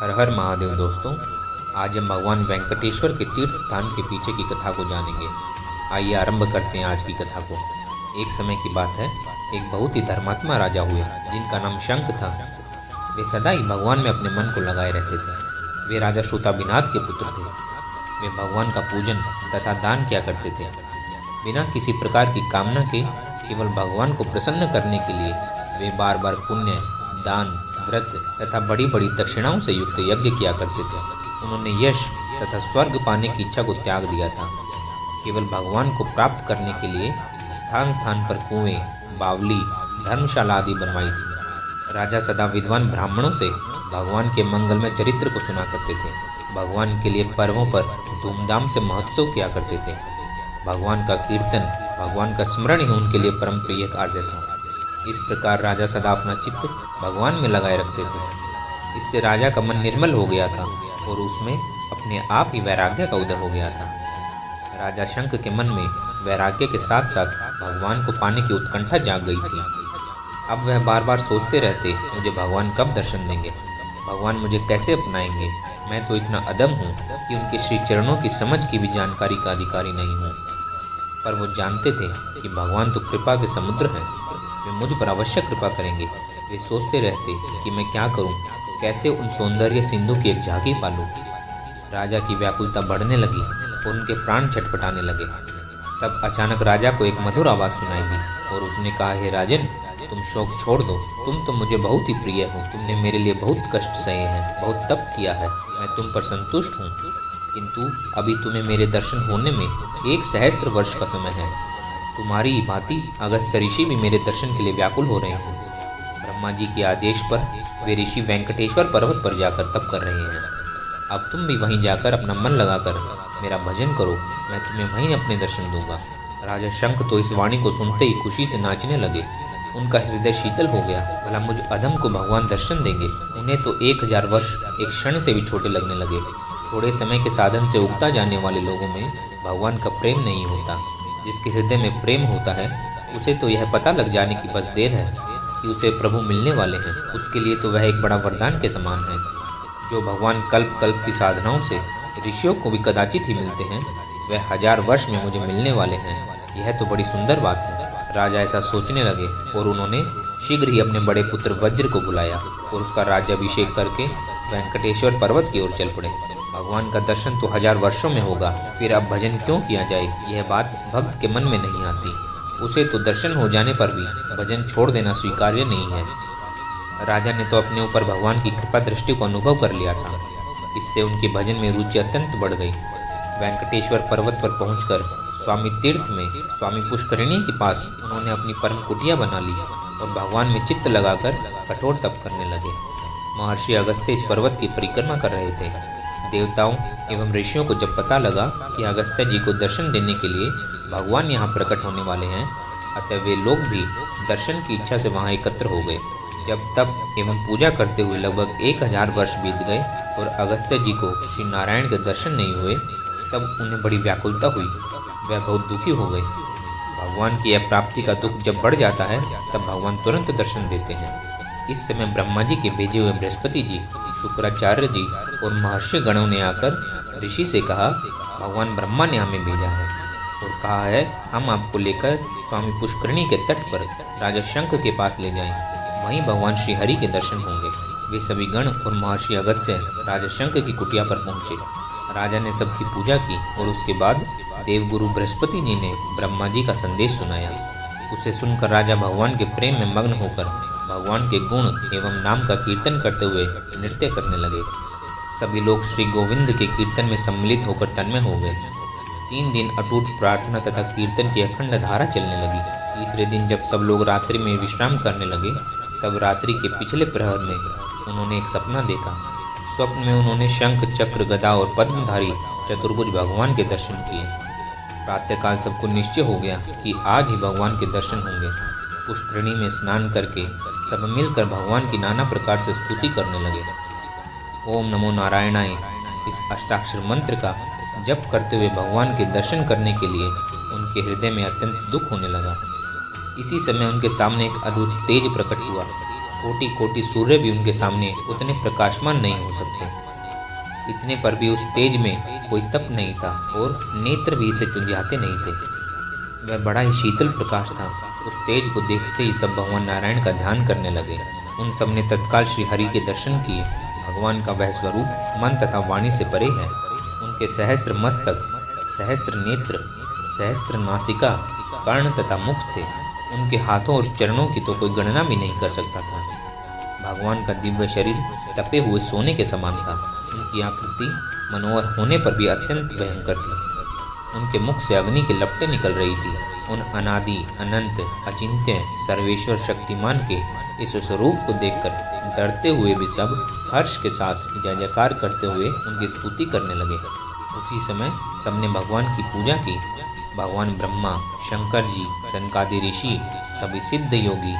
हर हर महादेव दोस्तों, आज हम भगवान वेंकटेश्वर के तीर्थ स्थान के पीछे की कथा को जानेंगे। आइए आरंभ करते हैं आज की कथा को। एक समय की बात है, एक बहुत ही धर्मात्मा राजा हुए जिनका नाम शंख था। वे सदा ही भगवान में अपने मन को लगाए रहते थे। वे राजा श्रुताभिनाथ के पुत्र थे। वे भगवान का पूजन तथा दान किया करते थे। बिना किसी प्रकार की कामना के केवल भगवान को प्रसन्न करने के लिए वे बार बार पुण्य, दान, व्रत तथा बड़ी बड़ी दक्षिणाओं से युक्त यज्ञ किया करते थे। उन्होंने यश तथा स्वर्ग पाने की इच्छा को त्याग दिया था। केवल भगवान को प्राप्त करने के लिए स्थान स्थान पर कुएं, बावली, धर्मशाला आदि बनवाई थी। राजा सदा विद्वान ब्राह्मणों से भगवान के मंगलमय चरित्र को सुना करते थे। भगवान के लिए पर्वों पर धूमधाम से महोत्सव किया करते थे। भगवान का कीर्तन, भगवान का स्मरण ही उनके लिए परम प्रिय कार्य था। इस प्रकार राजा सदा अपना चित्त भगवान में लगाए रखते थे। इससे राजा का मन निर्मल हो गया था और उसमें अपने आप ही वैराग्य का उदय हो गया था। राजा शंख के मन में वैराग्य के साथ साथ भगवान को पाने की उत्कंठा जाग गई थी। अब वह बार बार सोचते रहते, मुझे भगवान कब दर्शन देंगे, भगवान मुझे कैसे अपनाएंगे। मैं तो इतना अदम हूँ कि उनके श्री चरणों की समझ की भी जानकारी का अधिकारी नहीं हूँ। पर वो जानते थे कि भगवान तो कृपा के समुद्र हैं, वे मुझ पर अवश्य कृपा करेंगे। वे सोचते रहते कि मैं क्या करूं, कैसे उन सौंदर्य सिंधु की एक झांकी पालूं। राजा की व्याकुलता बढ़ने लगी और उनके प्राण छटपटाने लगे। तब अचानक राजा को एक मधुर आवाज़ सुनाई दी और उसने कहा, हे राजन, तुम शोक छोड़ दो। तुम तो मुझे बहुत ही प्रिय हो। तुमने मेरे लिए बहुत कष्ट सहे हैं, बहुत तप किया है। मैं तुम पर संतुष्ट हूँ, किंतु अभी तुम्हें मेरे दर्शन होने में 1 सहस्त्र वर्ष का समय है। तुम्हारी भांति अगस्त्य ऋषि भी मेरे दर्शन के लिए व्याकुल हो रहे हैं। ब्रह्मा जी के आदेश पर वे ऋषि वेंकटेश्वर पर्वत पर जाकर तप कर रहे हैं। अब तुम भी वहीं जाकर अपना मन लगाकर मेरा भजन करो, मैं तुम्हें वहीं अपने दर्शन दूंगा। राजा शंख तो इस वाणी को सुनते ही खुशी से नाचने लगे। उनका हृदय शीतल हो गया। भला मुझ अधम को भगवान दर्शन देंगे। उन्हें तो 1000 वर्ष एक क्षण से भी छोटे लगने लगे। थोड़े समय के साधन से उगता जाने वाले लोगों में भगवान का प्रेम नहीं होता। जिसके हृदय में प्रेम होता है उसे तो यह पता लग जाने की बस देर है कि उसे प्रभु मिलने वाले हैं। उसके लिए तो वह एक बड़ा वरदान के समान है। जो भगवान कल्प कल्प की साधनाओं से ऋषियों को भी कदाचित ही मिलते हैं, वह 1000 वर्ष में मुझे मिलने वाले हैं। यह तो बड़ी सुंदर बात है। राजा ऐसा सोचने लगे और उन्होंने शीघ्र ही अपने बड़े पुत्र वज्र को बुलाया और उसका राज्याभिषेक करके वेंकटेश्वर पर्वत की ओर चल पड़े। भगवान का दर्शन तो 1000 वर्षों में होगा, फिर अब भजन क्यों किया जाए, यह बात भक्त के मन में नहीं आती। उसे तो दर्शन हो जाने पर भी भजन छोड़ देना स्वीकार्य नहीं है। राजा ने तो अपने ऊपर भगवान की कृपा दृष्टि को अनुभव कर लिया था। इससे उनके भजन में रुचि अत्यंत बढ़ गई। वेंकटेश्वर पर्वत पर पहुंचकर स्वामी तीर्थ में स्वामी पुष्करिणी के पास उन्होंने अपनी परम कुटिया बना ली और भगवान में चित्त लगाकर कठोर तप करने लगे। महर्षि अगस्त्य इस पर्वत की परिक्रमा कर रहे थे। देवताओं एवं ऋषियों को जब पता लगा कि अगस्त्य जी को दर्शन देने के लिए भगवान यहाँ प्रकट होने वाले हैं, अतः वे लोग भी दर्शन की इच्छा से वहाँ एकत्र हो गए। जब तप एवं पूजा करते हुए लगभग 1000 वर्ष बीत गए और अगस्त्य जी को श्री नारायण के दर्शन नहीं हुए, तब उन्हें बड़ी व्याकुलता हुई। वह बहुत दुखी हो गए। भगवान की अप्राप्ति का दुख जब बढ़ जाता है तब भगवान तुरंत दर्शन देते हैं। इस समय ब्रह्मा जी के भेजे हुए बृहस्पति जी, शुक्राचार्य जी और महर्षि गणों ने आकर ऋषि से कहा, भगवान ब्रह्मा ने हमें भेजा है और कहा है हम आपको लेकर स्वामी पुष्करिणी के तट पर राजा शंख के पास ले जाएं। वहीं भगवान श्री हरि के दर्शन होंगे। वे सभी गण और महर्षि अगस्त्य राजा शंख की कुटिया पर पहुंचे। राजा ने सबकी पूजा की और उसके बाद देवगुरु बृहस्पति जी ने ब्रह्मा जी का संदेश सुनाया। उसे सुनकर राजा भगवान के प्रेम में मग्न होकर भगवान के गुण एवं नाम का कीर्तन करते हुए नृत्य करने लगे। सभी लोग श्री गोविंद के कीर्तन में सम्मिलित होकर तन्मय हो गए। 3 दिन अटूट प्रार्थना तथा कीर्तन की अखंड धारा चलने लगी। तीसरे दिन जब सब लोग रात्रि में विश्राम करने लगे, तब रात्रि के पिछले प्रहर में उन्होंने एक सपना देखा। स्वप्न में उन्होंने शंख, चक्र, गदा और पद्मधारी चतुर्भुज भगवान के दर्शन किए। प्रातःकाल सबको निश्चय हो गया कि आज ही भगवान के दर्शन होंगे। पुष्करिणी में स्नान करके सब मिलकर भगवान की नाना प्रकार से स्तुति करने लगे। ओम नमो नारायणाय इस अष्टाक्षर मंत्र का जप करते हुए भगवान के दर्शन करने के लिए उनके हृदय में अत्यंत दुख होने लगा। इसी समय उनके सामने एक अद्भुत तेज प्रकट हुआ कोटि कोटि सूर्य भी उनके सामने उतने प्रकाशमान नहीं हो सकते। इतने पर भी उस तेज में कोई तप नहीं था और नेत्र भी इसे चुंधियाते नहीं थे। वह बड़ा ही शीतल प्रकाश था। उस तेज को देखते ही सब भगवान नारायण का ध्यान करने लगे। उन सब ने तत्काल श्री हरि के दर्शन किए। भगवान का वह स्वरूप मन तथा वाणी से परे है। उनके सहस्त्र मस्तक, सहस्त्र नेत्र, सहस्त्र नासिका, कर्ण तथा मुख थे। उनके हाथों और चरणों की तो कोई गणना भी नहीं कर सकता था। भगवान का दिव्य शरीर तपे हुए सोने के समान था। उनकी आकृति मनोहर होने पर भी अत्यंत भयंकर थी। उनके मुख से अग्नि की लपटें निकल रही थी। उन अनादि, अनंत, अचिंत्य, सर्वेश्वर शक्तिमान के इस स्वरूप को देखकर डरते हुए भी सब हर्ष के साथ जय जयकार करते हुए उनकी स्तुति करने लगे। उसी समय सबने भगवान की पूजा की। भगवान ब्रह्मा, शंकर जी, सनकादि ऋषि, सभी सिद्ध योगी,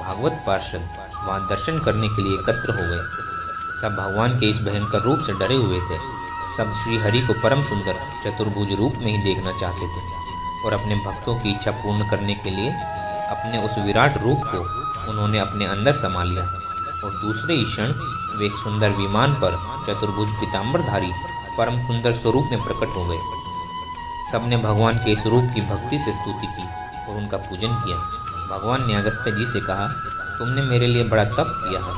भागवत पार्षद वहाँ दर्शन करने के लिए एकत्र हो गए। सब भगवान के इस भयंकर रूप से डरे हुए थे। सब श्री हरि को परम सुंदर चतुर्भुज रूप में ही देखना चाहते थे और अपने भक्तों की इच्छा पूर्ण करने के लिए अपने उस विराट रूप को उन्होंने अपने अंदर समा लिया और दूसरे ही क्षण वे एक सुंदर विमान पर चतुर्भुज पीताम्बरधारी परम सुंदर स्वरूप में प्रकट हो गए। सबने भगवान के इस रूप की भक्ति से स्तुति की और उनका पूजन किया। भगवान ने अगस्त्य जी से कहा, तुमने मेरे लिए बड़ा तप किया है,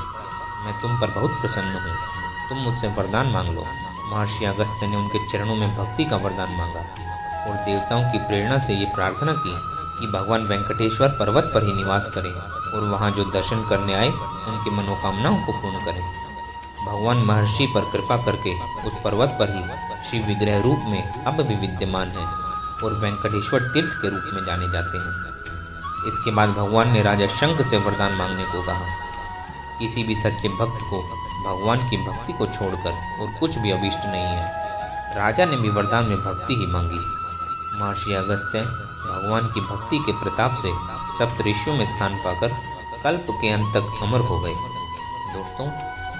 मैं तुम पर बहुत प्रसन्न हूँ, तुम मुझसे वरदान मांग लो। महर्षि अगस्त्य ने उनके चरणों में भक्ति का वरदान मांगा और देवताओं की प्रेरणा से ये प्रार्थना की कि भगवान वेंकटेश्वर पर्वत पर ही निवास करें और वहाँ जो दर्शन करने आए उनकी मनोकामनाओं को पूर्ण करें। भगवान महर्षि पर कृपा करके उस पर्वत पर ही शिव विग्रह रूप में अब भी विद्यमान है और वेंकटेश्वर तीर्थ के रूप में जाने जाते हैं। इसके बाद भगवान ने राजा शंख से वरदान मांगने को कहा। किसी भी सच्चे भक्त को भगवान की भक्ति को छोड़कर और कुछ भी अभीष्ट नहीं है। राजा ने भी वरदान में भक्ति ही मांगी। महर्षि अगस्त्य भगवान की भक्ति के प्रताप से सप्त ऋषियों में स्थान पाकर कल्प के अंत तक अमर हो गए। दोस्तों,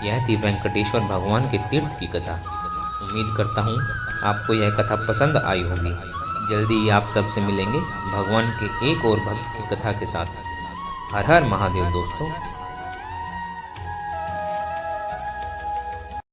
यह थी वेंकटेश्वर भगवान के तीर्थ की कथा। उम्मीद करता हूँ आपको यह कथा पसंद आई होगी। जल्दी ही आप सबसे मिलेंगे भगवान के एक और भक्त की कथा के साथ। हर हर महादेव दोस्तों।